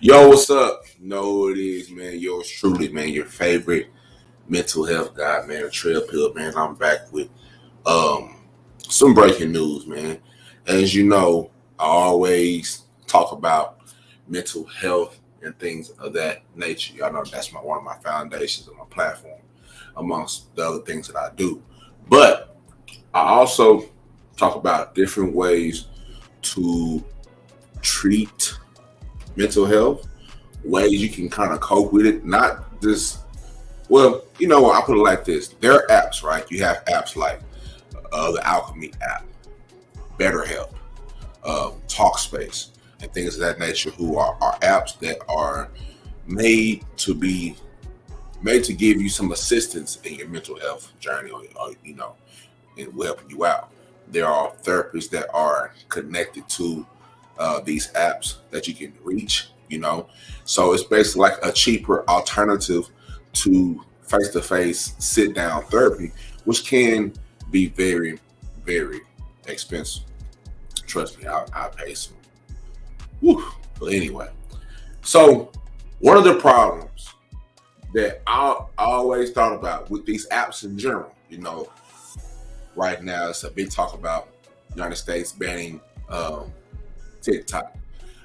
Yo, what's up? You know who it is, man. Yours truly, man. Your favorite mental health guy, man. TRILLPILL, man. I'm back with some breaking news, man. As you know, I always talk about mental health and things of that nature. Y'all know that's one of my foundations of my platform, amongst the other things that I do. But I also talk about different ways to treat mental health, ways you can kind of cope with it. Not just, well, you know what, I put it like this. There are apps, right? You have apps like the Alchemy app, BetterHelp, Talkspace, and things of that nature, who are apps that are made to give you some assistance in your mental health journey, or you know, and helping you out. There are therapists that are connected to these apps that you can reach, you know. So it's basically like a cheaper alternative to face-to-face sit-down therapy, which can be very, very expensive. Trust me, I pay some. Whew. But anyway, so one of the problems that I always thought about with these apps in general, you know, right now it's a big talk about the United States banning TikTok.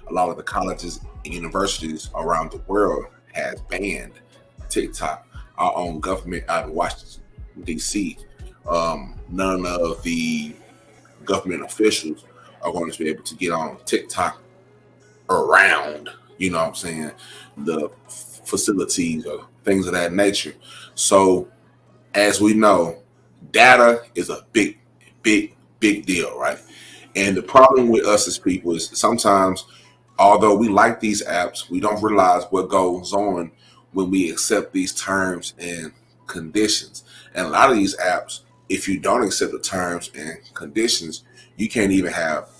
A lot of the colleges and universities around the world has banned TikTok. Our own government out in Washington, D.C., none of the government officials are going to be able to get on TikTok around, you know what I'm saying, the facilities or things of that nature. So, as we know, data is a big deal, right? And the problem with us as people is sometimes, although we like these apps, we don't realize what goes on when we accept these terms and conditions. And a lot of these apps, if you don't accept the terms and conditions, you can't even have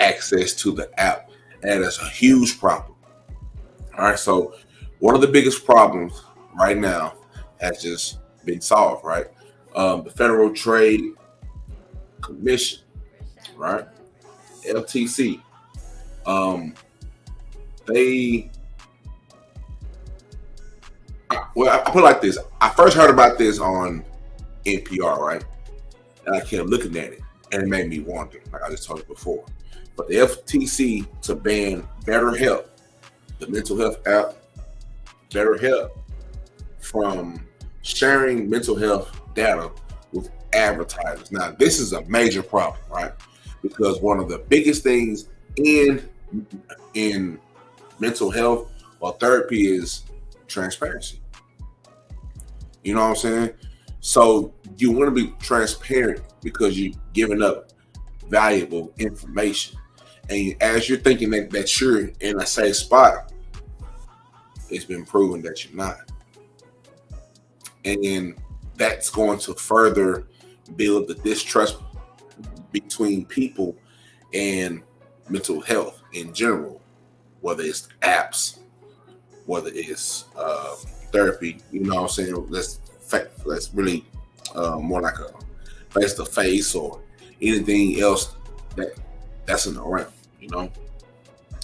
access to the app. And that's a huge problem. All right, so one of the biggest problems right now has just been solved, right? The Federal Trade Commission, right? FTC. I put it like this. I first heard about this on NPR, right? And I kept looking at it, and it made me wonder, like I just told you before. But the FTC to ban BetterHelp, the mental health app, BetterHelp, from sharing mental health data with advertisers. Now, this is a major problem, right? Because one of the biggest things in mental health or therapy is transparency. You know what I'm saying? So you want to be transparent because you're giving up valuable information. And as you're thinking that you're in a safe spot, it's been proven that you're not. And that's going to further build the distrust between people and mental health in general, whether it's apps, whether it's therapy. You know what I'm saying? Let's really more like a face-to-face or anything else that's in the realm, you know.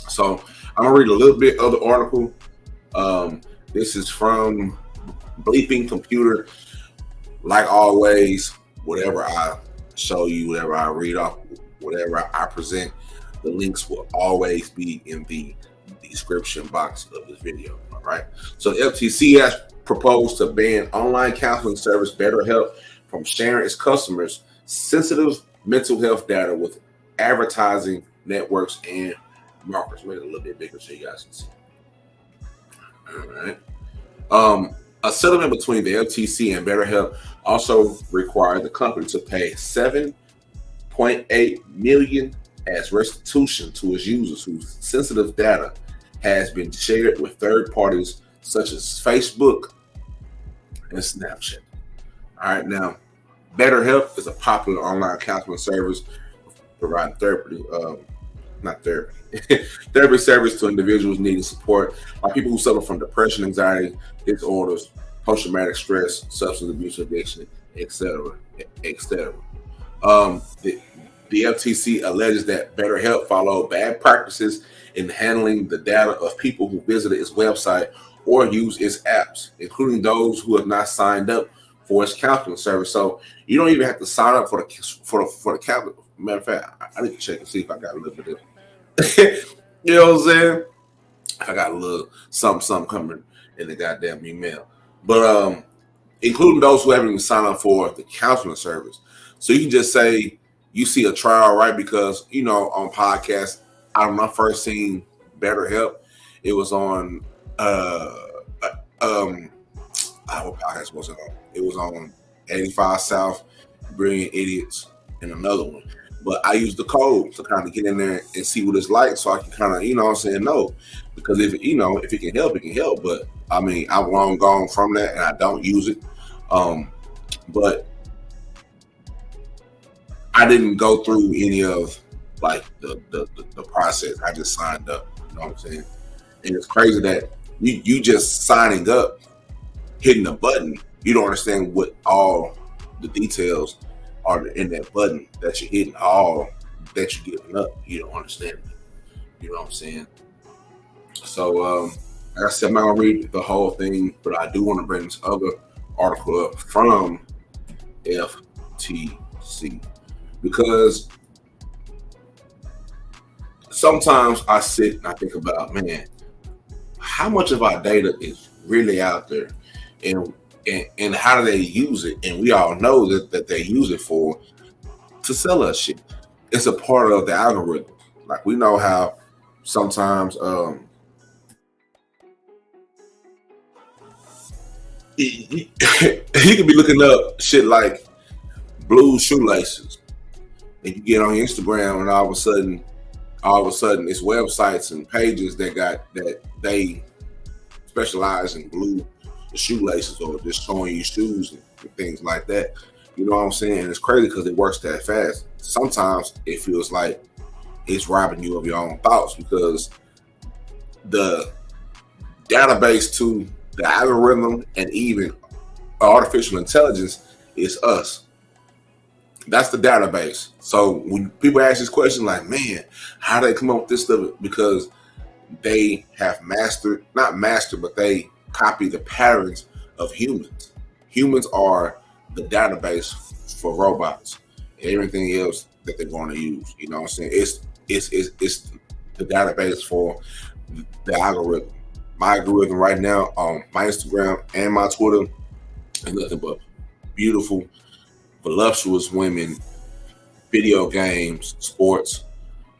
So I'm gonna read a little bit of the article. This is from Bleeping Computer. Like always, whatever I show you, whatever I read off, whatever I present, the links will always be in the description box of this video. All right. So the FTC has proposed to ban online counseling service BetterHelp from sharing its customers sensitive mental health data with advertising networks and marketers. Make it a little bit bigger so you guys can see. All right. A settlement between the FTC and BetterHelp also required the company to pay 7.8 million as restitution to its users whose sensitive data has been shared with third parties such as Facebook and Snapchat. All right, now BetterHelp is a popular online counseling service providing therapy, not therapy, therapy service to individuals needing support by people who suffer from depression, anxiety disorders, post-traumatic stress, substance abuse addiction, etc., etc. The FTC alleges that BetterHelp followed bad practices in handling the data of people who visited its website or use its apps, including those who have not signed up for its counseling service. So you don't even have to sign up for the counseling. Matter of fact, I need to check and see if I got a little bit of you know what I'm saying? I got a little something coming in the goddamn email. But including those who haven't even signed up for the counseling service. So you can just say you see a trial, right? Because, on podcasts, when I first seen BetterHelp, it was on what podcast was it on? It was on 85 South, Brilliant Idiots, and another one. But I use the code to kind of get in there and see what it's like, so I can kind of, know. Because if it can help, it can help. But I mean, I've long gone from that, and I don't use it. But I didn't go through any of like the process. I just signed up. You know what I'm saying? And it's crazy that you just signing up, hitting a button. You don't understand what all the details are in that button that you're hitting, all that you're giving up. You don't understand it. You know what I'm saying? So, like I said, I'm not gonna read the whole thing, but I do want to bring this other article up from FTC because sometimes I sit and I think about, man, how much of our data is really out there, and how do they use it? And we all know that they use it to sell us shit. It's a part of the algorithm. Like we know how sometimes you can be looking up shit like blue shoelaces, and you get on Instagram, and all of a sudden, it's websites and pages that they specialize in blue shoelaces or just showing you shoes and things like that. You know what I'm saying? And it's crazy because it works that fast. Sometimes it feels like it's robbing you of your own thoughts because the database to the algorithm and even artificial intelligence is us. That's the database. So when people ask this question, like, man, how do they come up with this stuff? Because they have not mastered, but they copy the patterns of humans. Humans are the database for robots and everything else that they're going to use. You know what I'm saying? It's the database for the algorithm. My algorithm right now on my Instagram and my Twitter is nothing but beautiful, voluptuous women, video games, sports.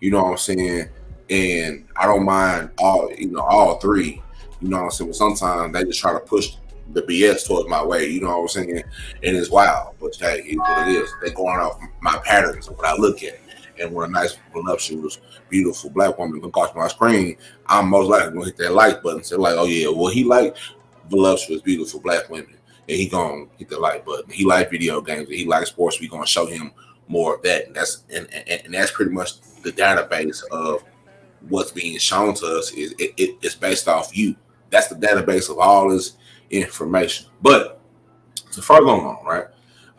You know what I'm saying? And I don't mind all three. You know what I'm saying? But sometimes they just try to push the BS towards my way. You know what I'm saying? And it's wild. But hey, it's what it is. They're going off my patterns of what I look at. And when a nice, voluptuous, beautiful black woman comes across my screen, I'm most likely going to hit that like button. So like, oh yeah, well, he like voluptuous, beautiful black women. And he going to hit the like button. He like video games. And he likes sports. We're going to show him more of that. And that's pretty much the database of what's being shown to us. It's based off you. That's the database of all this information. But to further on, right?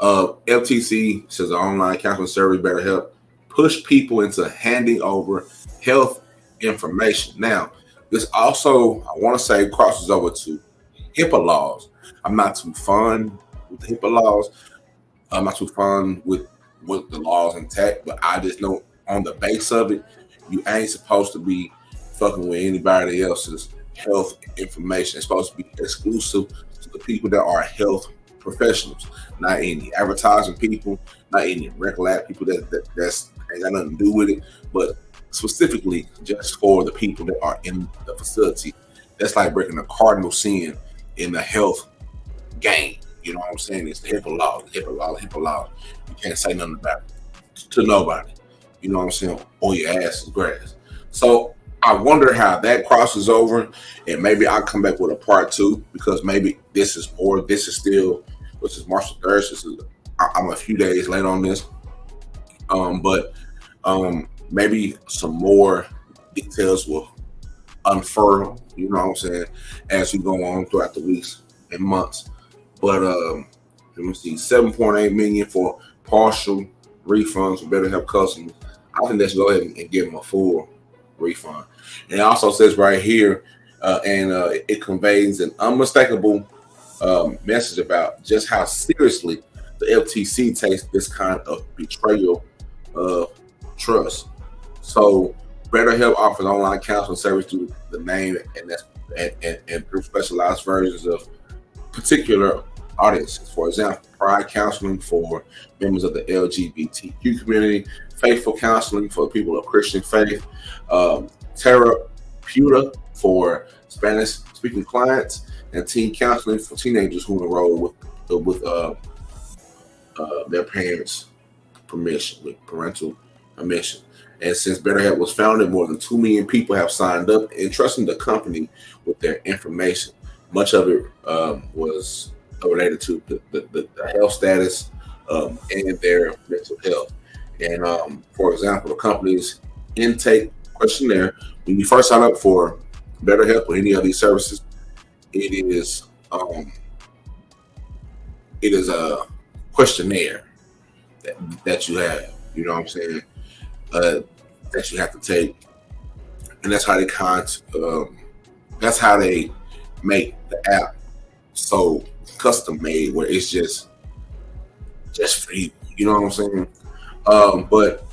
FTC says the online counseling service BetterHelp push people into handing over health information. Now, this also, I want to say, crosses over to HIPAA laws. I'm not too fun with the HIPAA laws. I'm not too fun with the laws intact, but I just know on the base of it, you ain't supposed to be fucking with anybody else's health information. It's supposed to be exclusive to the people that are health professionals, not any advertising people, not any regular people that's ain't got nothing to do with it, but specifically just for the people that are in the facility. That's like breaking a cardinal sin in the health game. You know what I'm saying? It's the HIPAA law, the HIPAA law, the HIPAA law. You can't say nothing about it to nobody. You know what I'm saying? Or your ass is grass. So I wonder how that crosses over, and maybe I'll come back with a part two, because maybe this is more. This is still, which is March 3rd. This is, I'm a few days late on this, but maybe some more details will unfurl. You know what I'm saying, as we go on throughout the weeks and months. But let me see, 7.8 million for partial refunds for BetterHelp customers. I think they should go ahead and give them a full refund. And it also says right here, it conveys an unmistakable message about just how seriously the FTC takes this kind of betrayal of trust. So BetterHelp offers online counseling service through the name and through specialized versions of particular audiences. For example, pride counseling for members of the LGBTQ community, faithful counseling for people of Christian faith, therapeuta for Spanish-speaking clients, and teen counseling for teenagers who enroll with their parents' permission, with parental permission. And since BetterHelp was founded, more than 2 million people have signed up, entrusting the company with their information. Much of it was related to the health status and their mental health. And for example, the company's intake questionnaire, when you first sign up for BetterHelp or any of these services, it is a questionnaire that you have. You know what I'm saying? That you have to take, and that's how they make the app so custom made, where it's just for you. You know what I'm saying? But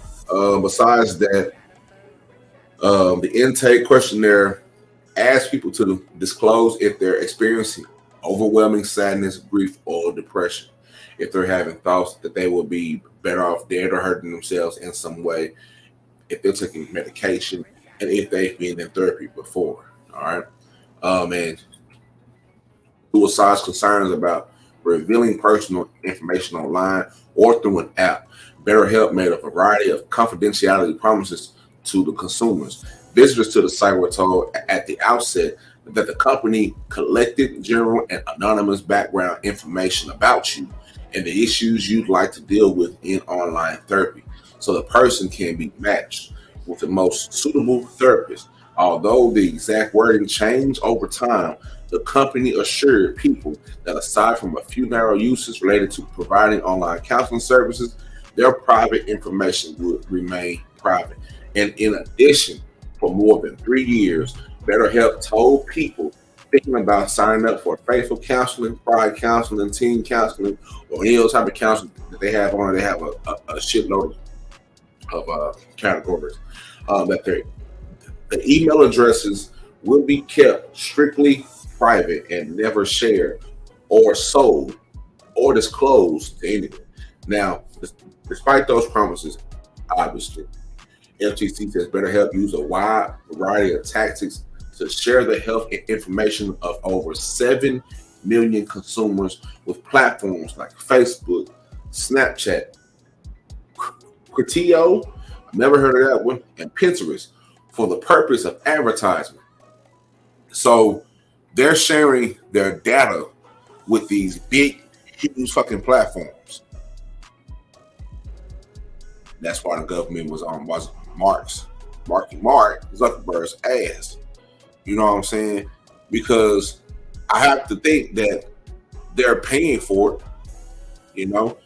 besides that, the intake questionnaire asks people to disclose if they're experiencing overwhelming sadness, grief, or depression, if they're having thoughts that they will be better off dead or hurting themselves in some way, if they're taking medication, and if they've been in therapy before. All right. And suicide's concerns about revealing personal information online or through an app. BetterHelp made a variety of confidentiality promises to the consumers. Visitors to the site were told at the outset that the company collected general and anonymous background information about you and the issues you'd like to deal with in online therapy, so the person can be matched with the most suitable therapist. Although the exact wording changed over time, the company assured people that aside from a few narrow uses related to providing online counseling services, their private information would remain private. And in addition, for more than 3 years, BetterHelp told people thinking about signing up for faithful counseling, pride counseling, teen counseling, or any other type of counseling that they have on. They have a shitload of categories that the email addresses will be kept strictly private and never shared or sold or disclosed to anyone. Now, despite those promises, obviously, FTC says BetterHelp use a wide variety of tactics to share the health information of over 7 million consumers with platforms like Facebook, Snapchat, Criteo, I've never heard of that one, and Pinterest for the purpose of advertisement. So they're sharing their data with these big, huge fucking platforms. That's why the government was marking Mark Zuckerberg's ass. You know what I'm saying? Because I have to think that they're paying for it. You know,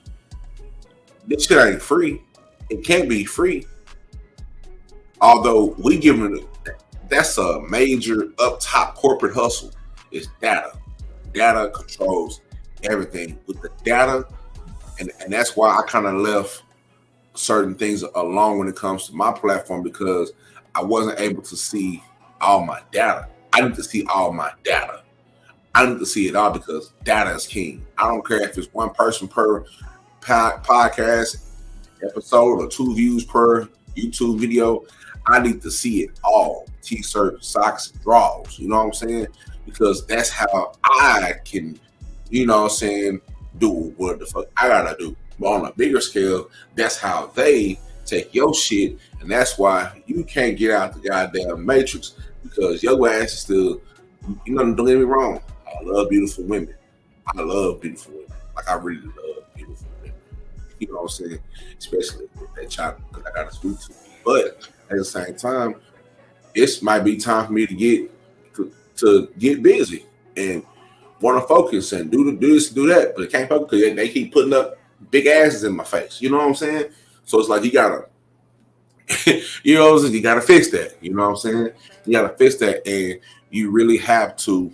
this shit ain't free. It can't be free. Although we give it, that's a major up top corporate hustle. It's data. Data controls everything. With the data, and that's why I kind of left certain things alone when it comes to my platform, because I wasn't able to see all my data. I need to see all my data. I need to see it all because data is king. I don't care if it's one person per podcast episode or 2 views per YouTube video. I need to see it all. T-shirts, socks, drawers. You know what I'm saying? Because that's how I can, you know what I'm saying, do what the fuck I gotta do. But on a bigger scale, that's how they take your shit, and that's why you can't get out the goddamn matrix because your ass is still, you know, don't get me wrong. I love beautiful women. I love beautiful women. Like I really love beautiful women. You know what I'm saying? Especially if they child, because I got a sweet tooth. But at the same time, it might be time for me to get busy and want to focus and do this, do that, but I can't focus because they keep putting up big asses in my face. You know what I'm saying? So it's like you gotta, you know, you gotta fix that. You know what I'm saying? You gotta fix that, and you really have to,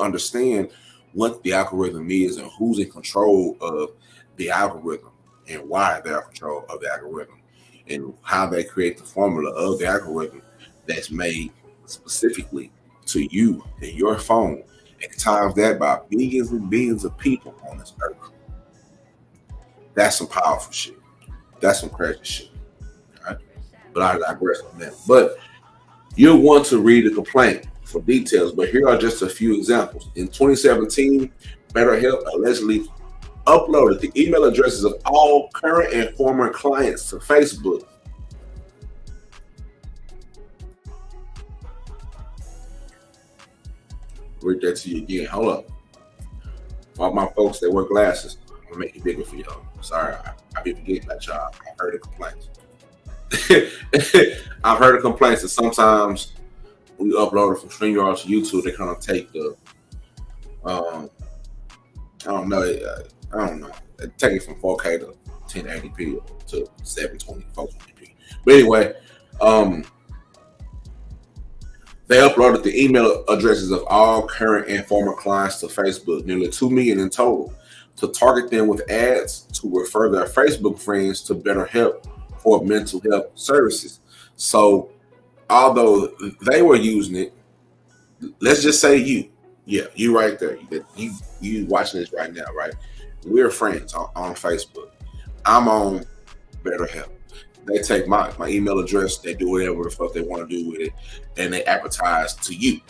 understand what the algorithm is and who's in control of the algorithm and why they're in control of the algorithm and how they create the formula of the algorithm that's made specifically to you and your phone, and times that by billions and billions of people on this earth. That's some powerful shit. That's some crazy shit. Right? But I digress on that. But you'll want to read the complaint for details, but here are just a few examples. In 2017, BetterHelp allegedly uploaded the email addresses of all current and former clients to Facebook. Read that to you again. Hold up. For all my folks that wear glasses, I'm gonna make it bigger for y'all. Sorry, I be forgetting that, y'all. I've heard the complaints. I've heard the complaints that sometimes when you upload it from StreamYard to YouTube, they kind of take the, I don't know, they take it from 4K to 1080p to 720, 420p. But anyway, they uploaded the email addresses of all current and former clients to Facebook, nearly 2 million in total, to target them with ads to refer their Facebook friends to BetterHelp for mental health services. So, although they were using it, let's just say you right there, you watching this right now, right? We're friends on Facebook. I'm on BetterHelp. They take my email address, they do whatever the fuck they want to do with it, and they advertise to you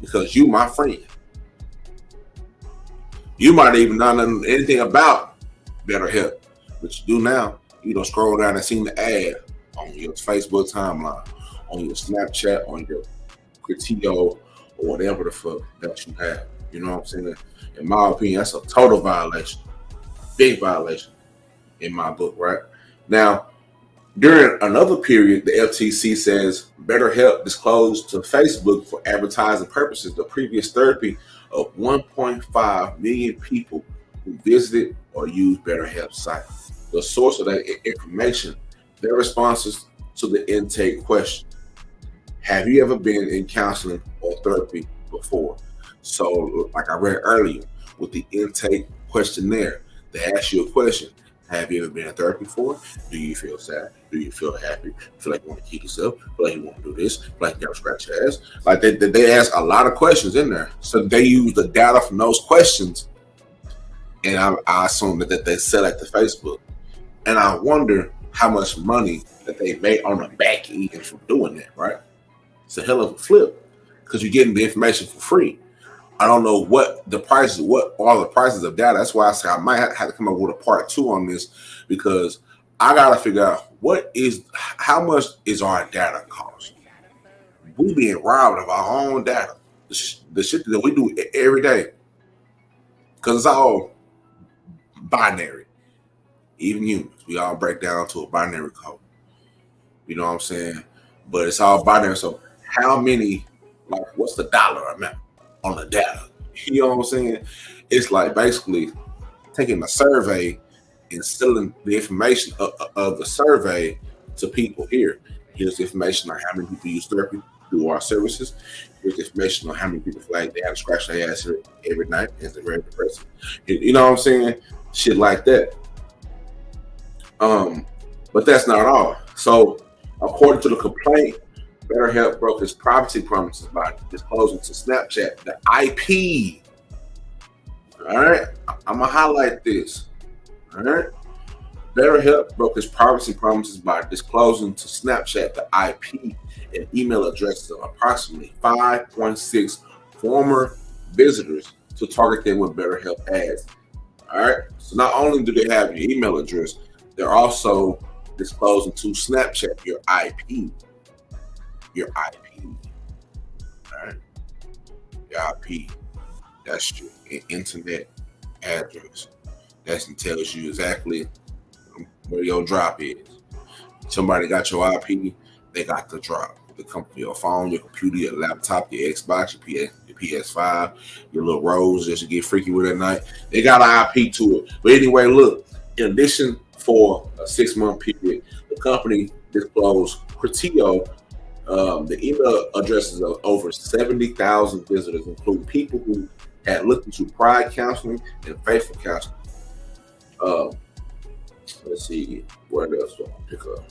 because you my friend. You might even not know anything about BetterHelp, but you do now. You don't scroll down and see the ad on your Facebook timeline, on your Snapchat, on your Criteo, or whatever the fuck that you have. You know what I'm saying? In my opinion, that's a total violation. Big violation in my book, right? Now, during another period, the FTC says BetterHelp disclosed to Facebook for advertising purposes the previous therapy of 1.5 million people who visited or used BetterHelp's site. The source of that information, their responses to the intake question. Have you ever been in counseling or therapy before? So, like I read earlier, with the intake questionnaire, they ask you a question. Have you ever been in therapy before? Do you feel sad? Do you feel happy? Feel like you want to kill yourself? Feel like you want to do this? Feel like you got to scratch your ass? Like they ask a lot of questions in there. So they use the data from those questions, and I assume that they sell it to Facebook. And I wonder how much money that they made on the back end from doing that, right? It's a hell of a flip because you're getting the information for free. I don't know what the prices, what are the prices of data. That's why I say I might have to come up with a part 2 on this because I gotta figure out how much is our data cost. We being robbed of our own data, the shit that we do every day, because it's all binary. Even humans, we all break down to a binary code. You know what I'm saying? But it's all binary. So how many? Like, what's the dollar amount on the data? You know what I'm saying? It's like basically taking a survey and selling the information of the survey to people here. Here's the information on how many people use therapy through our services. Here's the information on how many people feel like they have to scratch their ass every night. It's very depressing. You know what I'm saying? Shit like that. But that's not all. So according to the complaint, BetterHelp broke its privacy promises by disclosing to Snapchat the IP. All right, I'm gonna highlight this. All right, BetterHelp broke its privacy promises by disclosing to Snapchat the IP and email addresses of approximately 5.6 former visitors to target them with BetterHelp ads. All right, so not only do they have your email address, they're also disclosing to Snapchat your IP. Your IP. All right, your IP. That's your internet address. That tells you exactly where your drop is. Somebody got your IP, they got the drop. They come from your phone, your computer, your laptop, your Xbox, your PS5, your little Rose that you get freaky with at night. They got an IP to it. But anyway, look, in addition, for a 6-month period, the company disclosed Criteo the email addresses of over 70,000 visitors, including people who had looked into Pride counseling and faithful counseling. Let's see, what else do I pick up?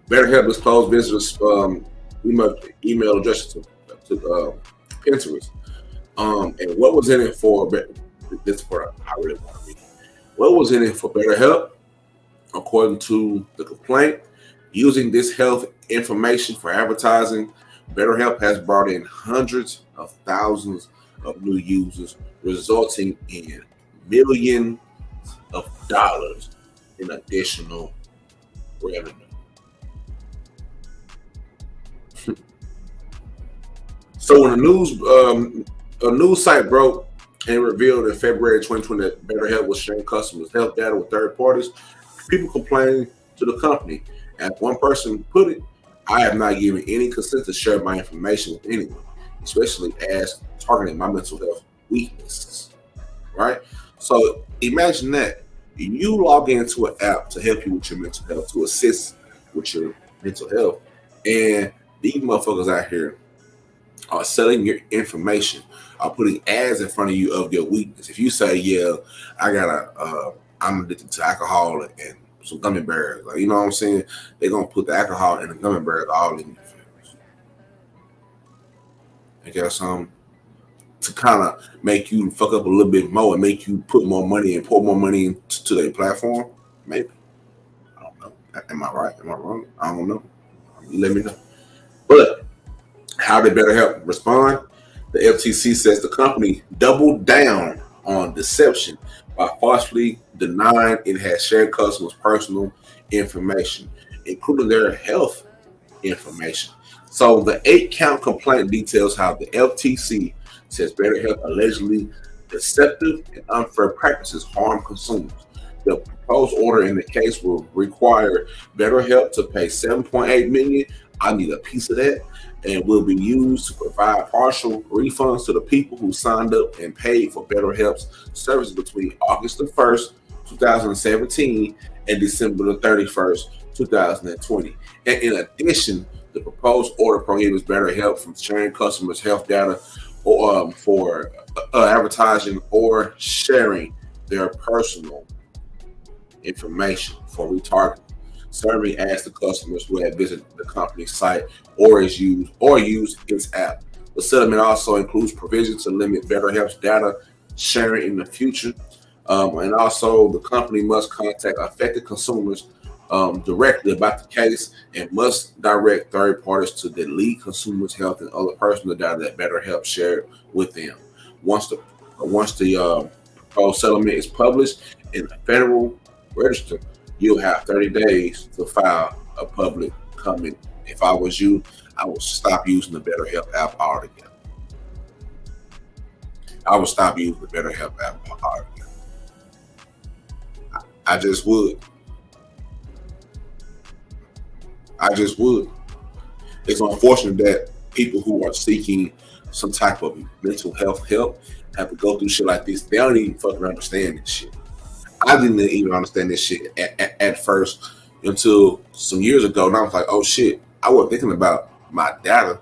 BetterHelp disclosed visitors' email addresses to Pinterest. And what was in it for? This part I really want to read. What was in it for BetterHelp? According to the complaint, using this health information for advertising, BetterHelp has brought in hundreds of thousands of new users, resulting in millions of dollars in additional revenue. So when a news site broke and revealed in February 2020 that BetterHelp was sharing customers' health data with third parties, people complained to the company. As one person put it, I have not given any consent to share my information with anyone, especially as targeting my mental health weaknesses. Right? So imagine that. You log into an app to help you with your mental health, to assist with your mental health. And these motherfuckers out here are selling your information, are putting ads in front of you of your weakness. If you say, yeah, I'm addicted to alcohol and some gummy bears, like, you know what I'm saying? They're going to put the alcohol and the gummy bears all in your face. And got something to kind of make you fuck up a little bit more and make you put more money and pour more money into their platform? Maybe. I don't know. Am I right? Am I wrong? I don't know. Let me know. But how did BetterHelp respond? The FTC says the company doubled down on deception by falsely denying it had shared customers' personal information, including their health information. So the 8-count complaint details how the FTC says BetterHelp allegedly deceptive and unfair practices harm consumers. The proposed order in the case will require BetterHelp to pay $7.8 million. I need a piece of that. And will be used to provide partial refunds to the people who signed up and paid for BetterHelp's services between August the 1st, 2017 and December the 31st, 2020. And in addition, the proposed order prohibits BetterHelp from sharing customers' health data or for advertising or sharing their personal information for retargeting. Serving as the customers who have visited the company's site or used its app. The settlement also includes provisions to limit BetterHelp's data sharing in the future, and also the company must contact affected consumers directly about the case and must direct third parties to delete consumers' health and other personal data that BetterHelp shared with them. Once the proposed settlement is published in the Federal Register, you'll have 30 days to file a public comment. If I was you, I would stop using the BetterHelp app altogether. I would stop using the BetterHelp app altogether. I just would. It's unfortunate that people who are seeking some type of mental health help have to go through shit like this. They don't even fucking understand this shit. I didn't even understand this shit at first until some years ago. And I was like, oh shit, I wasn't thinking about my data,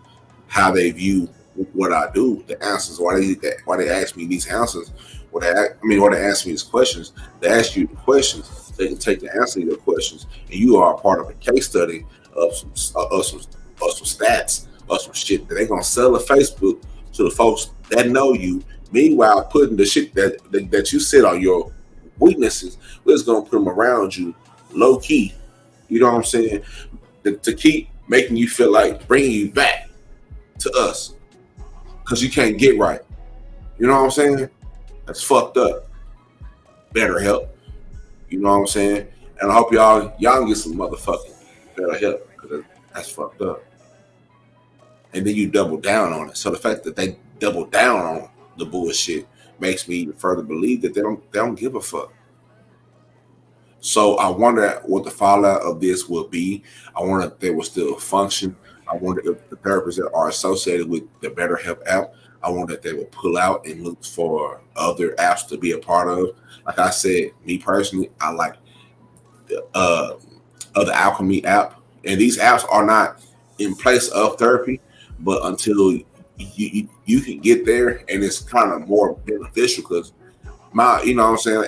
how they view what I do, the answers, why they ask me these answers, why they ask me these questions. They ask you the questions They can take the answer to your questions, and you are a part of a case study of some stats or some shit that they're gonna sell to Facebook to the folks that know you. Meanwhile, putting the shit that you said on your weaknesses, we're just gonna put them around you, low key. You know what I'm saying? To keep making you feel like bringing you back to us because you can't get right. You know what I'm saying? That's fucked up. Better help. You know what I'm saying? And I hope y'all get some motherfucking better help because that's fucked up. And then you double down on it. So the fact that they double down on the bullshit makes me even further believe that they don't give a fuck. So I wonder what the fallout of this will be. I wonder if they will still function. I wonder if the therapists that are associated with the BetterHelp app, I wonder if they will pull out and look for other apps to be a part of. Like I said, me personally, I like the the Alchemy app, and these apps are not in place of therapy, but until you can get there, and it's kind of more beneficial because you know what I'm saying,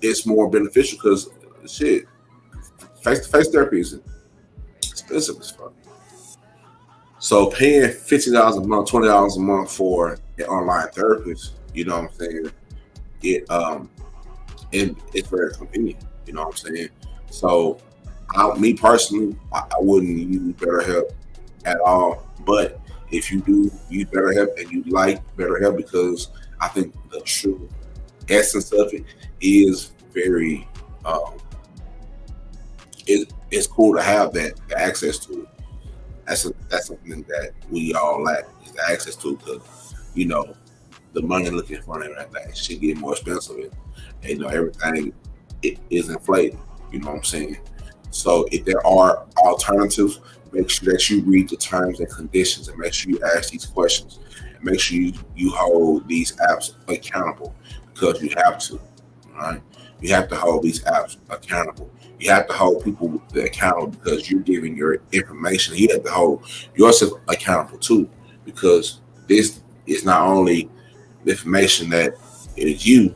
it's more beneficial because shit, face-to-face therapy is expensive as fuck. So paying $15 a month, $20 a month for an online therapist, you know what I'm saying, it's very convenient. You know what I'm saying. So me personally, I wouldn't use BetterHelp at all. But if you do use BetterHelp and you like BetterHelp, because I think the true essence of it is very, it's cool to have that the access to it. That's something that we all lack is the access to, because you know the money looking for it, everything should get more expensive, and you know everything it is inflated. You know what I'm saying? So if there are alternatives, make sure that you read the terms and conditions, and make sure you ask these questions, and make sure you hold these apps accountable, because you have to. All right, you have to hold these apps accountable. You have to hold people accountable because you're giving your information. You have to hold yourself accountable too, because this is not only the information that is you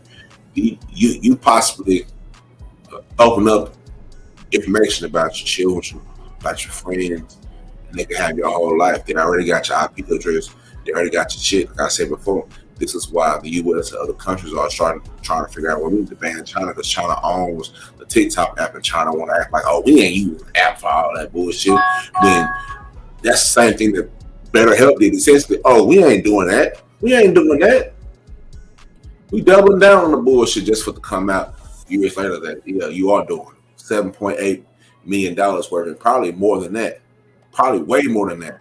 possibly open up information about your children, about your friends, and they can have your whole life. They already got your IP address. They already got your shit. Like I said before, this is why the U.S. and other countries are trying to figure out what we need to ban China, because China owns the TikTok app, and China want to act like, oh, we ain't using the app for all that bullshit. When that's the same thing that BetterHelp did. Essentially, oh, we ain't doing that. We ain't doing that. We doubling down on the bullshit just for it to come out years later that yeah, you are doing $7.8 million worth, and probably more than that, probably way more than that.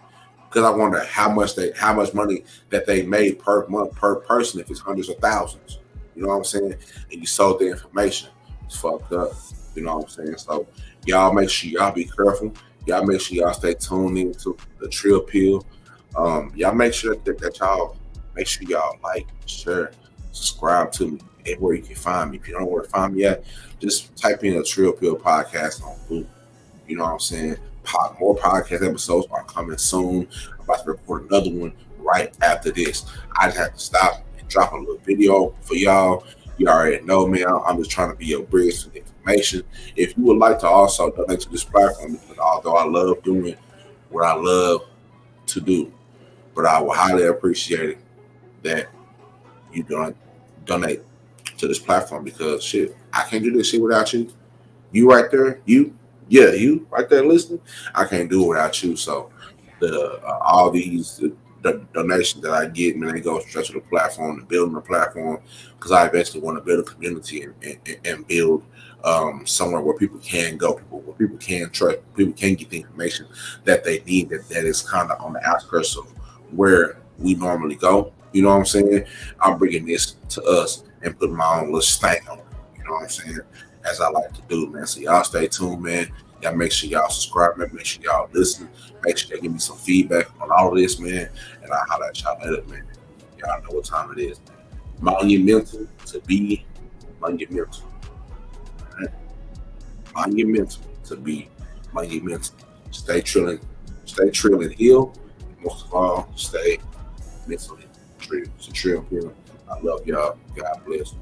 Because I wonder how much money that they made per month per person, if it's hundreds of thousands. You know what I'm saying? And you sold the information. It's fucked up. You know what I'm saying? So y'all make sure y'all be careful. Y'all make sure y'all stay tuned into the Trill Pill. Y'all make sure that y'all make sure y'all like, share, subscribe to me everywhere you can find me. If you don't know where to find me at, just type in a Trill Pill podcast on Google. You know what I'm saying? More podcast episodes are coming soon. I'm about to record another one right after this. I just have to stop and drop a little video for y'all. You already know, man. I'm just trying to be your bridge to information. If you would like to also donate to this platform, because although I love doing what I love to do, but I would highly appreciate it that you donate to this platform, because shit, I can't do this shit without you. You right there, you right there listening. I can't do it without you. So the all these the donations that I get, man, they go straight to the platform, to building the platform, because I eventually want to build a community and build somewhere where people can go, where people can trust, people can get the information that they need. That is kind of on the outskirts of where we normally go. You know what I'm saying? I'm bringing this to us and putting my own little stank on it. You know what I'm saying? As I like to do, man. So y'all stay tuned, man. Y'all make sure y'all subscribe, man. Make sure y'all listen. Make sure y'all give me some feedback on all of this, man. And I'll holler at y'all later, man. Y'all know what time it is, man. Monumental to be monumental. All right? Monumental to be monumental. Stay trilling, heal. And most of all, stay mentally trill. It's a trill here. I love y'all. God bless.